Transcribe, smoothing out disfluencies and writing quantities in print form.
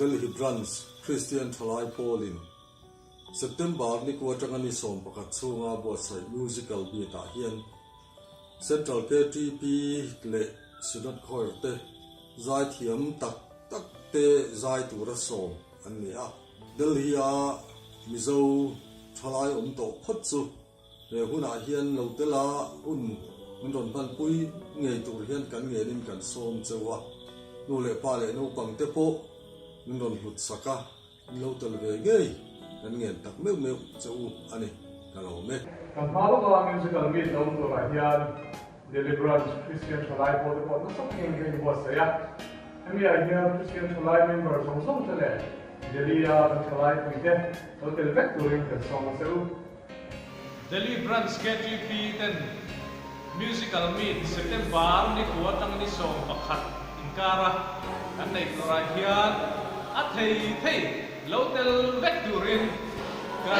Delhi Branch Christian Thalai Paulin September ni kuatangani som pakat chunga bosai musical bita hian Central KTP le Sunat Khoirte zai thiam tak te zai tura som ania Delhi a mizo Thalai to photchu le huna hian lotela min ron ban pui ngei tur hian kan ngenin kan som chewa nu le pa le no pangte po min ron hlut saka lotel ve ngei kan ngen tak meu cheu ani kalo me kan phalo la musical meet no to la hian Delhi Branch Christian Thalai po de po no so ngeng ngei bo sa ya ami a hian Christian Thalai member som tele Delhi a Thalai pi de hotel vectoring ka som seu Delhi Branch KTP ten musical meet September ni kuatang ni som pakhat inkara kan nei tora hian a thei local vectoring ka